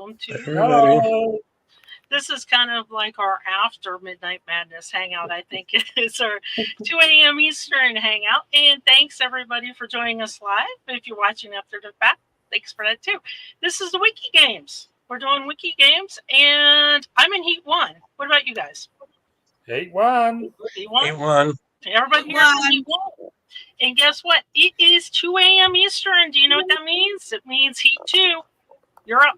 welcome to Hello. This is kind of like our after Midnight Madness hangout. I think it's our 2 a.m. Eastern hangout. And thanks everybody for joining us live. If you're watching after the fact, thanks for that too. This is the Wiki Games. We're doing Wiki Games, and I'm in Heat 1. What about you guys? Heat 1. Heat 1? Heat 1. Everybody here in Heat 1. And guess what? It is 2 a.m. Eastern. Do you know what that means? It means Heat 2. You're up.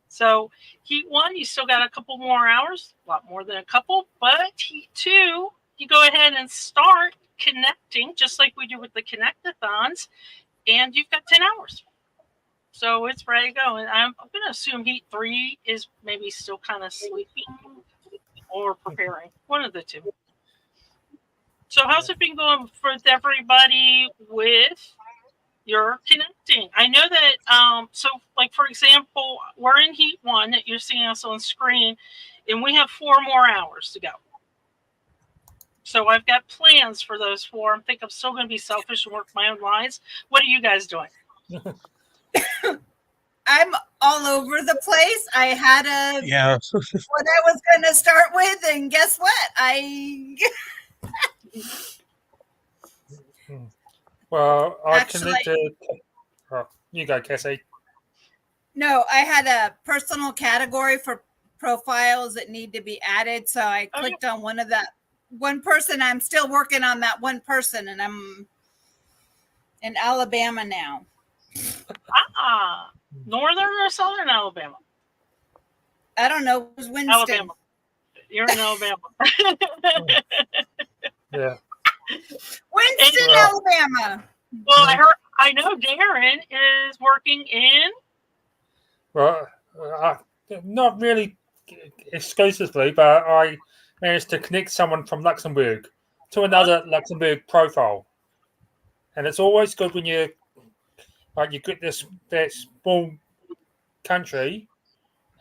So Heat 1, you still got a couple more hours. A lot more than a couple. But Heat 2, you go ahead and start connecting, just like we do with the Connect-a-thons. And you've got 10 hours. So it's ready to go. And I'm going to assume Heat 3 is maybe still kind of sleeping or preparing. One of the two. So how's it been going for everybody with your connecting? I know that, so like for example, we're in Heat 1 that you're seeing us on screen, and we have 4 more hours to go. So I've got plans for those 4. I think I'm still going to be selfish and work my own lines. What are you guys doing? I'm all over the place. I had what I was going to start with, and guess what? Well, I connected. You go, Cassie. No, I had a personal category for profiles that need to be added, so I clicked on one person. I'm still working on that one person, and I'm in Alabama now. Northern or Southern Alabama? I don't know. It was Winston. Alabama. You're in Alabama. Yeah. Winston, Alabama. Well, I know Darren is working in. Well, not really exclusively, but I managed to connect someone from Luxembourg to another Luxembourg profile, and it's always good when you get that small country,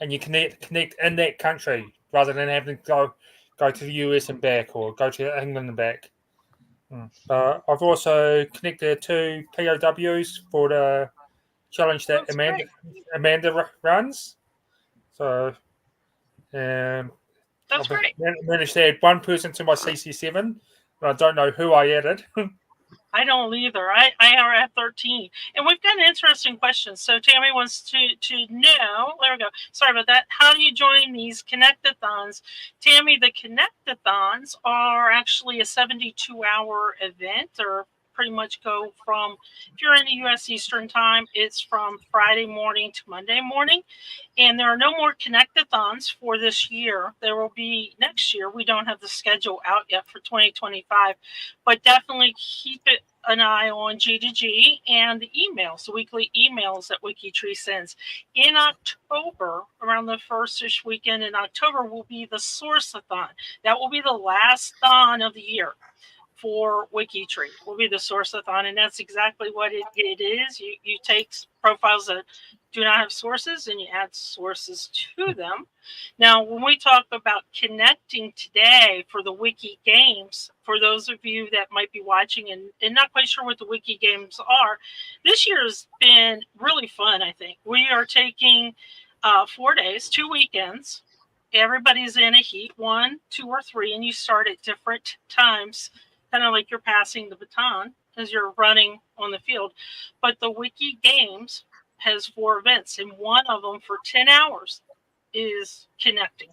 and you connect in that country rather than having to go to the US and back, or go to England and back. I've also connected 2 POWs for the challenge that Amanda runs. So, that's great. Managed to add 1 person to my CC7, but I don't know who I added. I don't either. I have 13. And we've got an interesting question. So Tammy wants to know, there we go. Sorry about that. How do you join these Connect-a-thons? Tammy, the Connect-a-thons are actually a 72-hour event, or pretty much go from, if you're in the U.S. Eastern Time, it's from Friday morning to Monday morning. And there are no more Connect-a-thons for this year. There will be next year. We don't have the schedule out yet for 2025, but definitely keep an eye on G2G and the emails, the weekly emails that WikiTree sends. In October, around the first-ish weekend in October, will be the Source-a-thon. That will be the last thon of the year for WikiTree. Will be the Source-a-thon, and that's exactly what it is. You take profiles that do not have sources, and you add sources to them. Now, when we talk about connecting today for the Wiki Games, for those of you that might be watching and not quite sure what the Wiki Games are, this year has been really fun, I think. We are taking 4 days, 2 weekends. Everybody's in a heat, 1, 2, or 3, and you start at different times, kind of like you're passing the baton as you're running on the field. But the Wiki Games has 4 events, and one of them for 10 hours is connecting.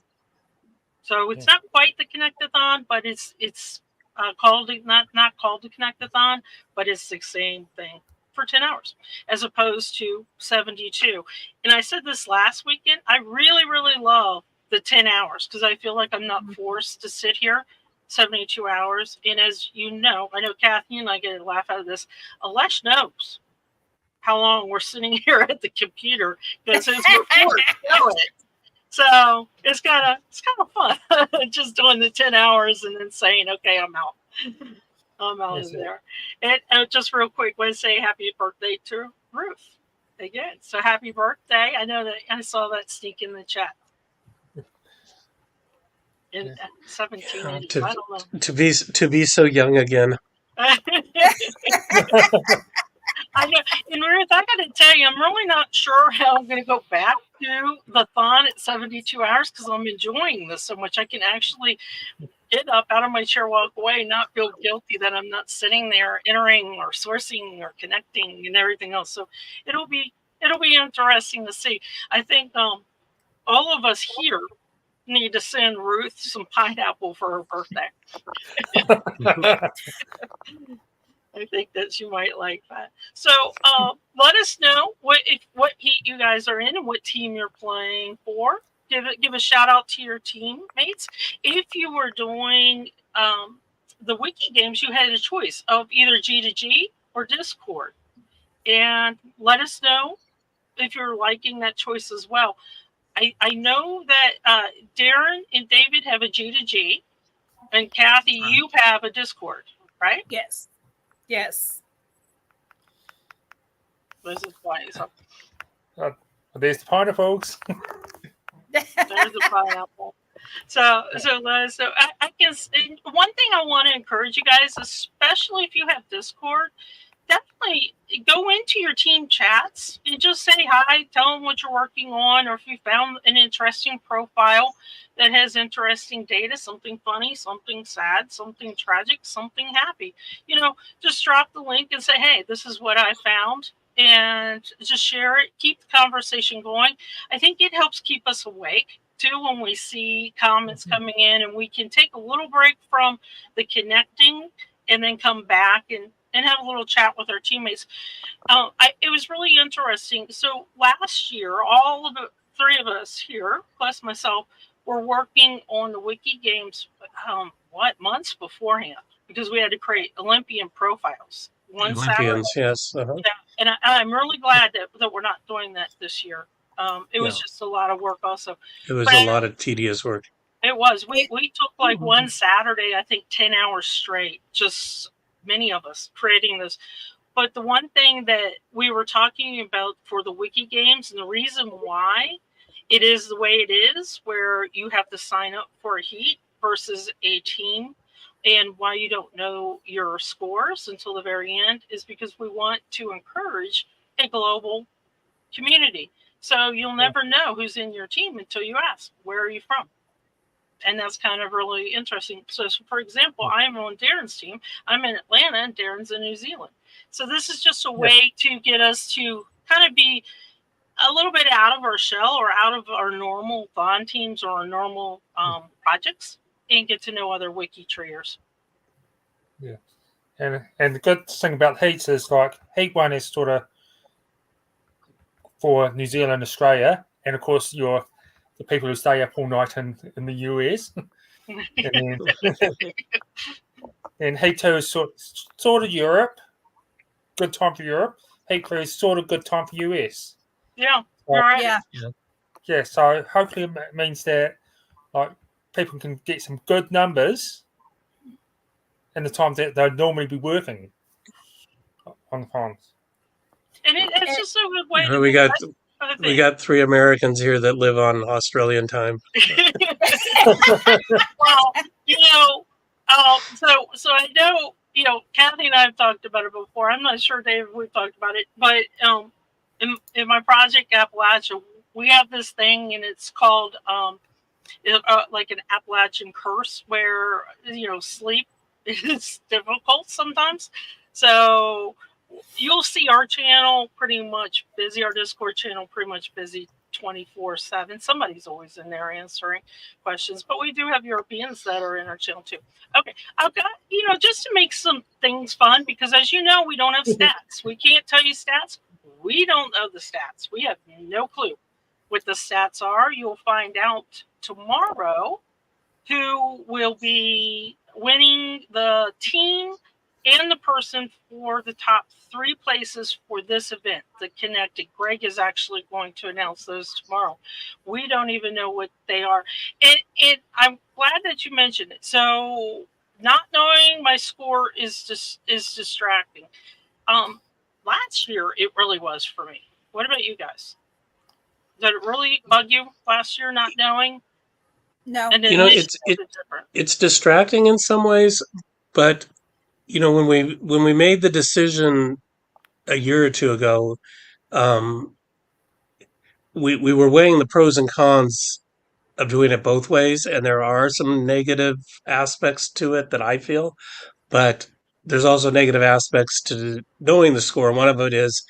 So it's not quite the Connect-a-thon, but it's called not called the Connect-a-thon, but it's the same thing for 10 hours as opposed to 72. And I said this last weekend, I really, really love the 10 hours because I feel like I'm not forced to sit here 72 hours. And as you know, I know Kathy and I get a laugh out of this. Alesh knows how long we're sitting here at the computer because his report show it. So it's kind of fun just doing the 10 hours and then saying, okay, I'm out. I'm out of there. And just real quick, I want to say happy birthday to Ruth again. So happy birthday. I know that I saw that sneak in the chat. In 1780, I don't know. To be so young again. I know. And Ruth, I got to tell you, I'm really not sure how I'm going to go back to the thon at 72 hours because I'm enjoying this so much. I can actually get up out of my chair, walk away, not feel guilty that I'm not sitting there entering or sourcing or connecting and everything else. So it'll be interesting to see. I think all of us here need to send Ruth some pineapple for her birthday. I think that she might like that. So let us know what heat you guys are in and what team you're playing for. Give a shout out to your teammates. If you were doing the wiki games, you had a choice of either G2G or Discord, and let us know if you're liking that choice as well. I know that Darren and David have a G2G, and Kathy, you have a Discord, right? Yes. Yes. This is why it's up. There's the pineapples. There's a pineapple. So I guess one thing I want to encourage you guys, especially if you have Discord, definitely go into your team chats and just say hi, tell them what you're working on, or if you found an interesting profile that has interesting data, something funny, something sad, something tragic, something happy. Just drop the link and say, hey, this is what I found, and just share it. Keep the conversation going. I think it helps keep us awake too when we see comments coming in, and we can take a little break from the connecting and then come back and have a little chat with our teammates. It was really interesting. So last year, all of the three of us here, plus myself, were working on the wiki games, months beforehand, because we had to create Olympian profiles. Olympians, yes. Uh-huh. Yeah, and I'm really glad that we're not doing that this year. It was just a lot of work also. It was a lot of tedious work. It was. We took like one Saturday, I think 10 hours straight, just many of us creating this. But the one thing that we were talking about for the wiki games, and the reason why it is the way it is, where you have to sign up for a heat versus a team, and why you don't know your scores until the very end, is because we want to encourage a global community. So you'll never know who's in your team until you ask, where are you from? And that's kind of really interesting. So for example, I'm on Darren's team. I'm in Atlanta, and Darren's in New Zealand. So this is just a way to get us to kind of be a little bit out of our shell or out of our normal thon teams or our normal projects, and get to know other WikiTreeers. Yeah. And the good thing about heats is, like, heat one is sort of for New Zealand, Australia, and of course the people who stay up all night in the US. and heat two is sort of Europe, good time for Europe. Heat three is sort of good time for US. Yeah, you're right. Yeah. So hopefully it means that, like, people can get some good numbers in the time that they'd normally be working on the farms. And it's just a good way. We got 3 Americans here that live on Australian time. Well, so I know, Kathy and I have talked about it before. I'm not sure, Dave, we've talked about it, but in my project Appalachia, we have this thing, and it's called like an Appalachian curse, where sleep is difficult sometimes. So you'll see our channel pretty much busy, our Discord channel pretty much busy 24/7. Somebody's always in there answering questions, but we do have Europeans that are in our channel too. Okay, I've got, just to make some things fun, because as you know, we don't have stats. We can't tell you stats. We don't know the stats. We have no clue what the stats are. You'll find out tomorrow who will be winning the team and the person for the top 3 places for this event, the Connected. Greg is actually going to announce those tomorrow. We don't even know what they are. And I'm glad that you mentioned it. So not knowing my score is distracting. Last year, it really was for me. What about you guys? Did it really bug you last year, not knowing? No. And then It's distracting in some ways, but when we made the decision a year or two ago we were weighing the pros and cons of doing it both ways, and there are some negative aspects to it that I feel, but there's also negative aspects to knowing the score. One of it is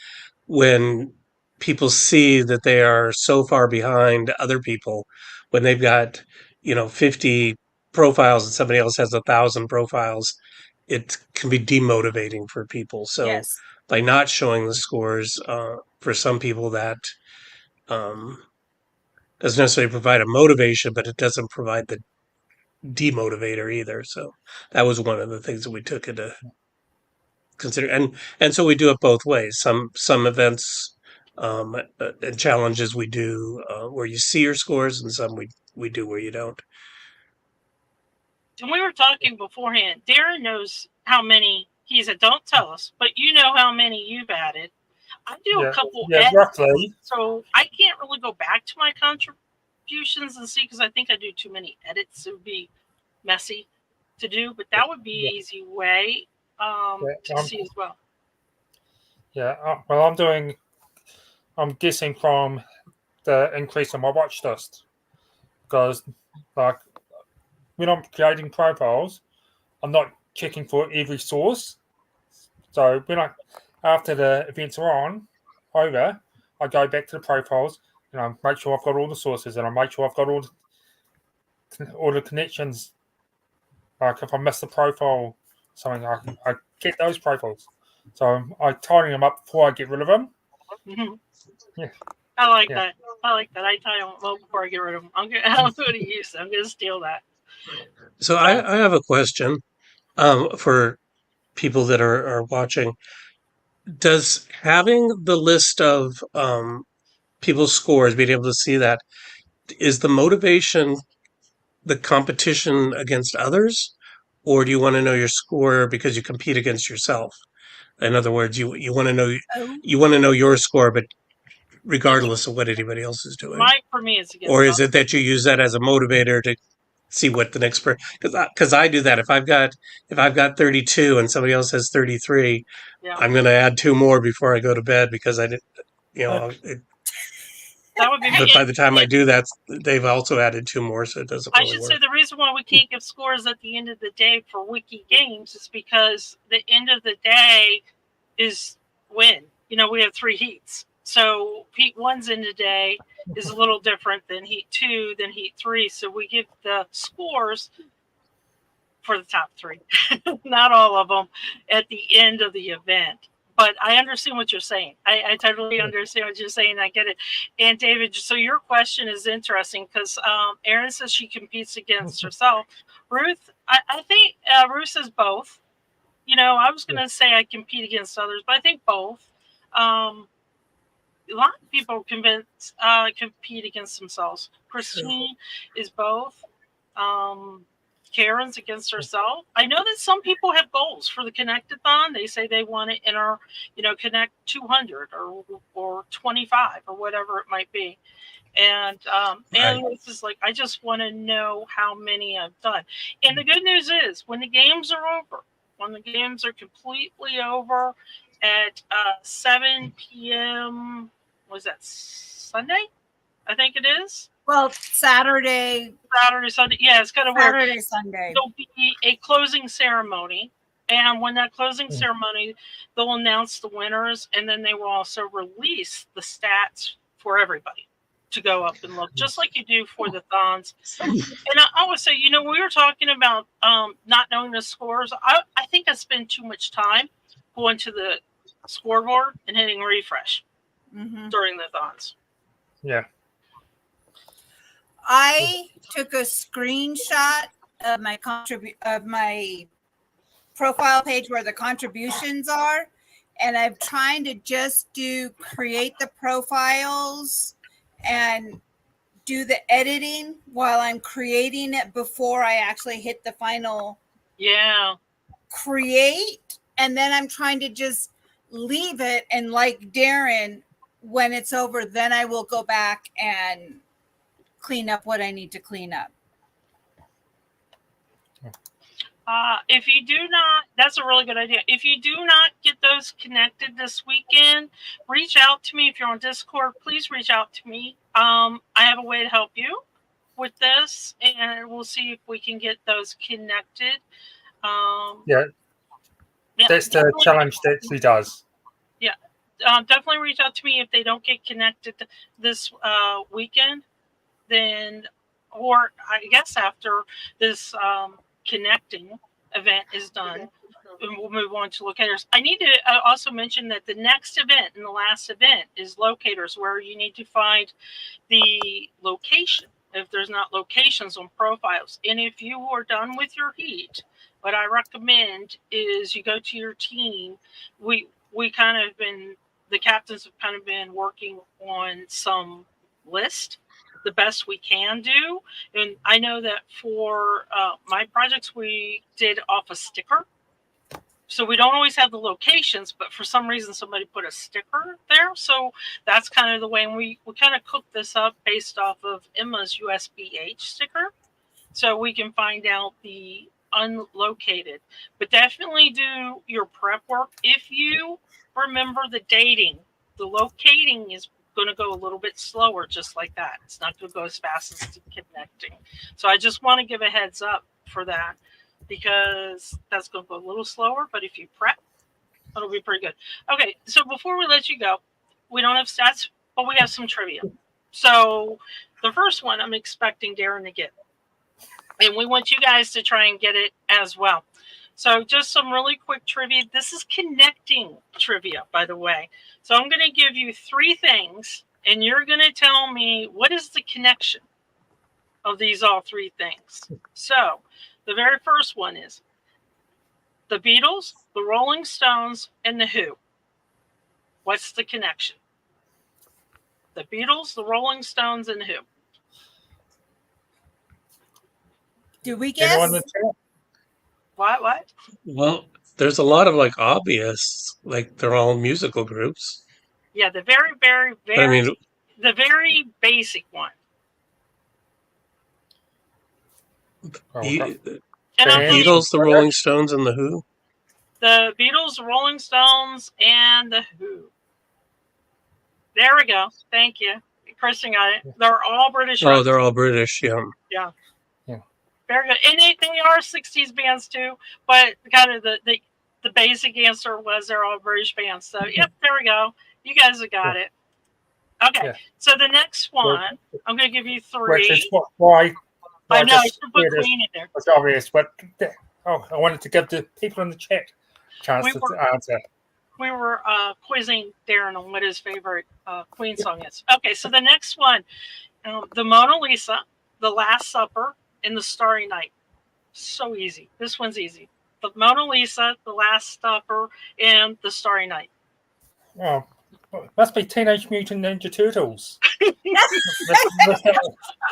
when people see that they are so far behind other people, when they've got 50 profiles and somebody else has 1,000 profiles, it can be demotivating for people. So Yes. by not showing the scores, for some people that um, doesn't necessarily provide a motivation, but it doesn't provide the demotivator either. So that was one of the things that we took into consider, and so we do it both ways. Some events and challenges we do where you see your scores, and some we do where you don't. And we were talking beforehand. Darren knows how many he said. Don't tell us, but you know how many you've added. I do a couple edits, roughly. so I can't really go back to my contributions and see because I think I do too many edits. It would be messy to do, but that would be an easy way to see as well. Yeah, well, I'm guessing from the increase in my watch list because, like, when I'm creating profiles, I'm not checking for every source. So after the events are over, I go back to the profiles and I make sure I've got all the sources and I make sure I've got all the connections. Like if I miss the profile, something I get those profiles. So I tidy them up before I get rid of them. Mm-hmm. Yeah. I like that. I tie them up before I get rid of them. I'm going to use them. I'm going to steal that. So I have a question for people that are watching. Does having the list of people's scores, being able to see that, is the motivation the competition against others, or do you want to know your score because you compete against yourself? In other words, you want to know your score, but regardless of what anybody else is doing. For me, it's against. Or is it that you use that as a motivator to see what the next person? Because I do that. If I've got 32 and somebody else has 33, I'm going to add 2 more before I go to bed because I didn't. That would be. But by the time I do that, they've also added 2 more, so it doesn't really work. Say the reason why we can't give scores at the end of the day for Wiki Games is because the end of the day is when. We have 3 heats. So heat 1's end of the day is a little different than heat 2, than heat 3. So we give the scores for the top 3, not all of them, at the end of the event. But I understand what you're saying. I totally understand what you're saying. I get it. And David, so your question is interesting because Erin says she competes against herself. Ruth, I think Ruth says both. I was going to say I compete against others, but I think both. A lot of people compete against themselves. Christine is both. Karen's against herself. I know that some people have goals for the Connect-a-thon. They say they want to enter, connect 200 or 25 or whatever it might be. And this is like, I just want to know how many I've done. And the good news is when the games are over, when the games are completely over at 7 p.m., was that Sunday? I think it is. Well, Saturday, Sunday. Yeah, it's kind of weird. Saturday, Sunday. There'll be a closing ceremony. And when that closing ceremony, they'll announce the winners. And then they will also release the stats for everybody to go up and look, just like you do for the thons. And I would say, we were talking about not knowing the scores. I think I spend too much time going to the scoreboard and hitting refresh during the thons. Yeah. I took a screenshot of my profile page where the contributions are, and I'm trying to just create the profiles and do the editing while I'm creating it before I actually hit the final create. And then I'm trying to just leave it, and like Darren, when it's over, then I will go back and clean up what I need to clean up. If you do not, that's a really good idea. If you do not get those those connected this weekend, reach out to me. If you're on Discord, please reach out to me. I have a way to help you with this, and we'll see if we can get those connected. Yeah, that's the challenge that she does. Yeah, definitely reach out to me if they don't get connected this weekend. Then, or I guess after this connecting event is done, and we'll move on to locators. I need to also mention that the next event and the last event is locators, where you need to find the location if there's not locations on profiles. And if you are done with your heat, what I recommend is you go to your team. We kind of been, the captains have kind of been working on some list, the best we can do. And I know that for my projects, we did off a sticker. So we don't always have the locations, but for some reason somebody put a sticker there. So that's kind of the way, and we kind of cooked this up based off of Emma's USBH sticker. So we can find out the unlocated. But definitely do your prep work. If you remember the dating, the locating is going to go a little bit slower, just like that. It's not going to go as fast as the connecting. So I just want to give a heads up for that, because that's going to go a little slower. But if you prep, it'll be pretty good. Okay, so before we let you go, we don't have stats, but we have some trivia. So the first one I'm expecting Darren to get, and we want you guys to try and get it as well. So just some really quick trivia. This is connecting trivia, by the way. So I'm going to give you 3 things, and you're going to tell me what is the connection of these all 3 things. So the very first one is the Beatles, the Rolling Stones, and the Who. What's the connection? The Beatles, the Rolling Stones, and the Who. Do we guess? Anyone in the chat? What? Well, there's a lot of like obvious, like they're all musical groups. Yeah, the very, very, But I very, mean, the very basic one. Oh, the And I'm Band. Beatles, the Rolling Stones, and the Who. the Beatles, the Rolling Stones, and the Who. There we go. Thank you. Kristen got it. They're all British. Oh, they're all British. Yeah. Yeah. Yeah. Very good. And they are 60s bands too, but kind of the basic answer was they're all British bands. So, yep, there we go. You guys have got it. Okay. Yeah. So the next one, I'm going to give you 3. Which is why I know, I just should put weird as- Queen in there. It's obvious, but I wanted to give the people in the chat a chance to answer. We were quizzing Darren on what his favorite Queen song is. Okay, so the next one, the Mona Lisa, the Last Supper, and the Starry Night. So easy. This one's easy. The Mona Lisa, the Last Supper, and the Starry Night. Oh, must be Teenage Mutant Ninja Turtles.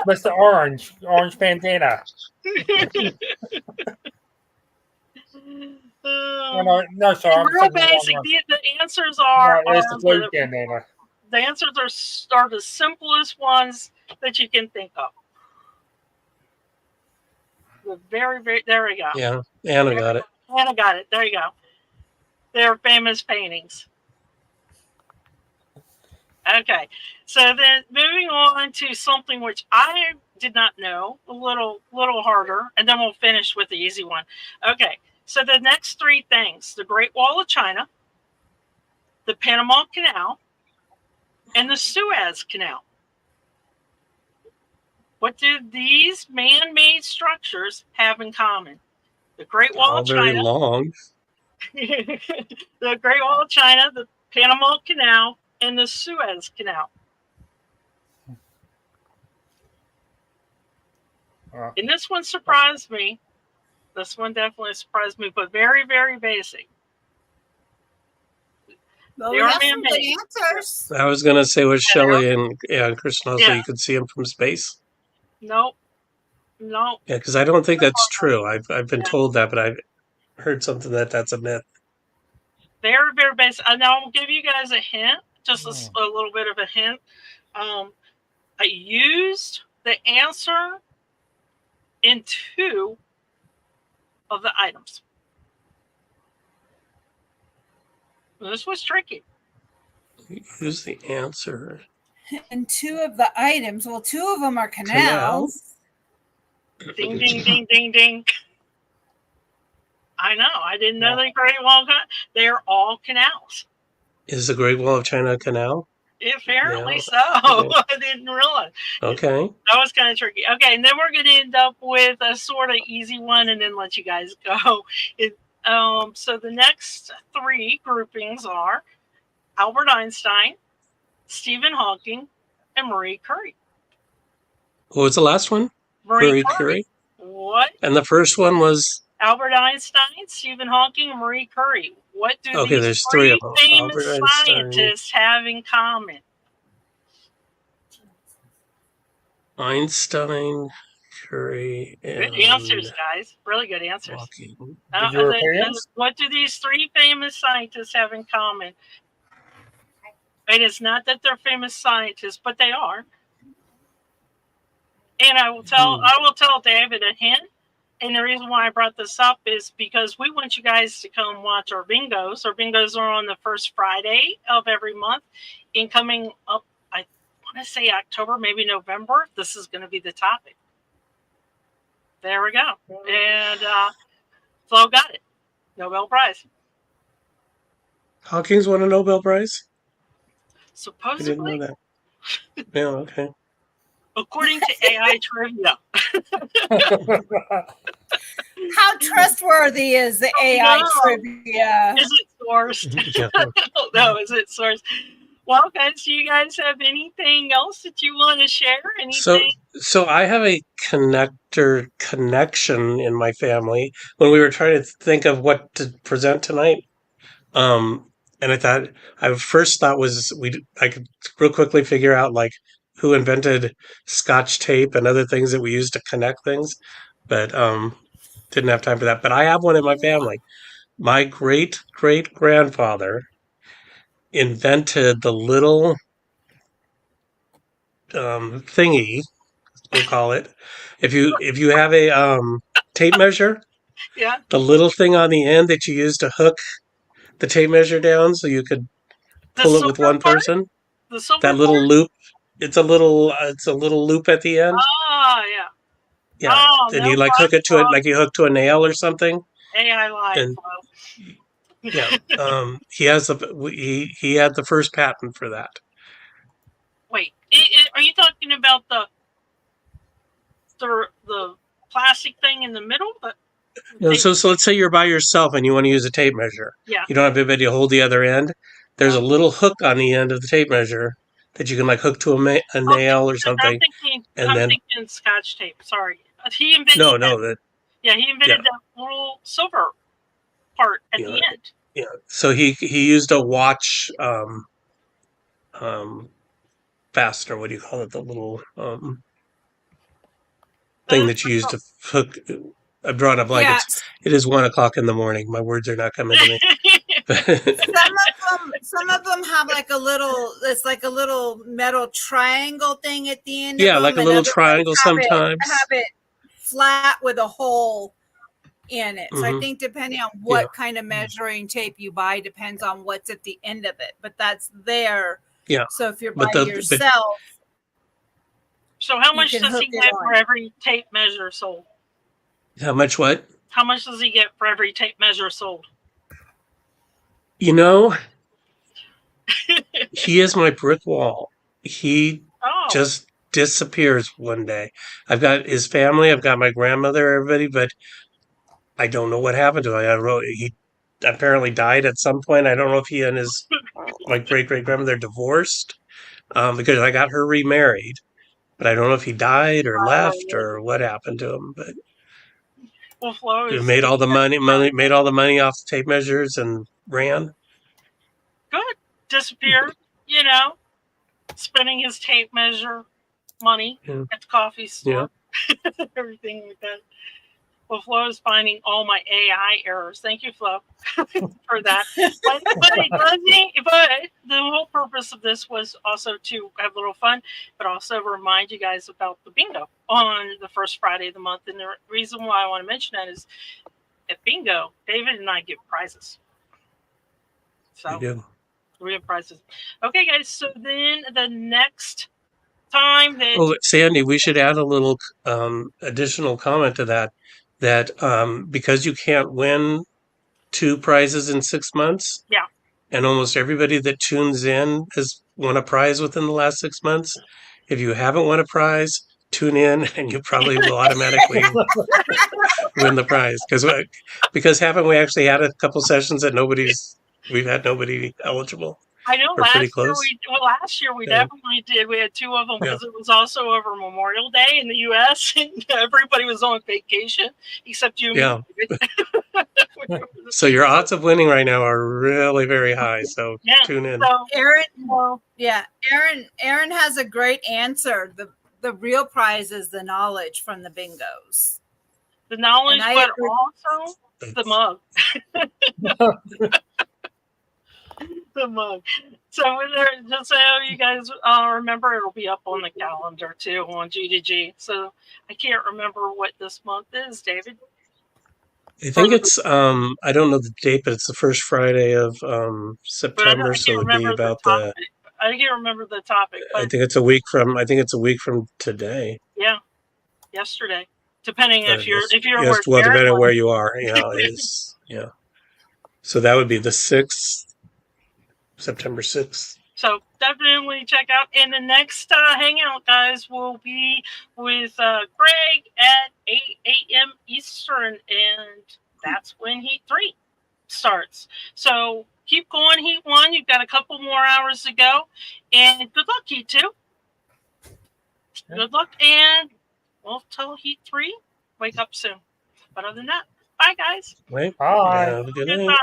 Mr. Orange bandana. No, sorry. I'm real thinking of basic. one. The answers are, No, it's the blue bandana. the answers are the simplest ones that you can think of. The very, very, there we go. Yeah. Anna got it. Anna got it. There you go. They're famous paintings. Okay, so then moving on to something which I did not know, a little harder, and then we'll finish with the easy one. Okay, so the next 3 things: the Great Wall of China, the Panama Canal, and the Suez Canal. What do these man-made structures have in common? The Great Wall All of very China, long. the Great Wall of China, the Panama Canal, and the Suez Canal. And this one surprised me. This one definitely surprised me, but very, very basic. Well, They we are have some good man-made. answers. I was going to say with Shelley and Kristen also, Yeah. you could see them from space. Nope. Yeah, because I don't think that's true. I've been told that, but I've heard something that's a myth. Very, very basic. Now I'll give you guys a hint, just a little bit of a hint. I used the answer in 2 of the items. This was tricky. Use the answer. And 2 of the items, well, 2 of them are canals. Ding, ding, ding, ding, ding. I know. I didn't know the Great Wall. They're all canals. Is the Great Wall of China a canal? Apparently Yeah. so. Okay. I didn't realize. Okay. That was kind of tricky. Okay, and then we're going to end up with a sort of easy one and then let you guys go. So the next 3 groupings are Albert Einstein, Stephen Hawking, and Marie Curie. What was the last one? Marie Curie. What? And the first one was Albert Einstein, Stephen Hawking, and Marie Curie. What do these there's 3 3 of them. famous Albert Einstein, scientists have in common? Einstein, Curie, and Good answers, guys. Really good answers. Hawking. The Europeans? What do these 3 famous scientists have in common? It is not that they're famous scientists, but they are. And I will tell David a hint. And the reason why I brought this up is because we want you guys to come watch our bingos. Our bingos are on the first Friday of every month. And coming up, I want to say October, maybe November, this is going to be the topic. There we go. And Flo got it. Nobel Prize. Hawking's won a Nobel Prize? Supposedly. I didn't know that. Yeah, okay. According to AI trivia. How trustworthy is the AI trivia? Is it sourced? Yeah. I don't know. Is it sourced? Well, guys, do you guys have anything else that you want to share? Anything? So I have a connection in my family when we were trying to think of what to present tonight. And I first thought I could real quickly figure out like who invented Scotch tape and other things that we use to connect things, but didn't have time for that. But I have one in my family. My great grandfather invented the little thingy, we'll call it. If you have a tape measure, Yeah. the little thing on the end that you use to hook the tape measure down so you could pull it with one person. That little loop. It's a little loop at the end. Yeah. Yeah. And you like hook it to it like you hook to a nail or something. AI live. And yeah. He had the first patent for that. Wait, are you talking about the plastic thing in the middle? So let's say you're by yourself and you want to use a tape measure. Yeah. You don't have anybody to hold the other end. There's a little hook on the end of the tape measure that you can like hook to a nail or something. I'm thinking Scotch tape. Sorry, he invented. He invented that little silver part at the end. Yeah. So he used a watch fastener. What do you call it? The little thing that you use to hook. I'm drawing a blank. It is 1:00 in the morning. My words are not coming to me. Some of them have like a little metal triangle thing at the end. Yeah, of them, like a little triangle sometimes. Have it flat with a hole in it. So I think depending on what kind of measuring tape you buy depends on what's at the end of it. But that's there. Yeah. So if you're by yourself. So how much does he get for every tape measure sold? How much what? How much does he get for every tape measure sold? You know, he is my brick wall. He just disappears one day. I've got his family, I've got my grandmother, everybody, but I don't know what happened to him. I don't know. He apparently died at some point. I don't know if he and his great-great-grandmother divorced because I got her remarried, but I don't know if he died or left or what happened to him. But he made all the money off tape measures and ran. Good. Disappeared, spending his tape measure money at the coffee store. Yeah. Everything like that. Well, Flo is finding all my AI errors. Thank you, Flo, for that. But the whole purpose of this was also to have a little fun, but also remind you guys about the bingo on the first Friday of the month. And the reason why I want to mention that is at bingo, David and I give prizes. So We do. we have prizes. Okay, guys. So then the next time that Oh, Sandy, we should add a little additional comment to that. That because you can't win 2 prizes in 6 months, Yeah. and almost everybody that tunes in has won a prize within the last 6 months. If you haven't won a prize, tune in, and you probably will automatically win the prize. Because haven't we actually had a couple sessions that we've had nobody eligible? I know We're pretty last year close. last year we Yeah. definitely did. We had 2 of them Yeah. because it was also over Memorial Day in the U.S. and everybody was on vacation except you. And Yeah. me. So your odds of winning right now are really very high. So Yeah. tune in. So, Aaron, well, yeah, Aaron has a great answer. The real prize is the knowledge from the bingos. the knowledge, And I but agree. also the mug. The mug. So just so you guys remember, it'll be up on the calendar too on G2G. So I can't remember what this month is, David. I think it's I don't know the date, but it's the first Friday of But I September. can't So it would be remember about the topic. I can't remember the topic, I but think it's a week from today. yeah, yesterday. Depending if you're Yes, where well, Jared depending on was. where you are, yeah. So that would be the 6th, September 6th. So definitely check out. And the next hangout, guys, will be with Greg at 8 a.m. Eastern, and that's when Heat 3 starts. So keep going, Heat 1. You've got a couple more hours to go. And good luck, Heat 2. Yeah. Good luck, and we'll tell Heat 3. Wake up soon. But other than that, bye, guys. Right? Bye. Have a good Good night. time.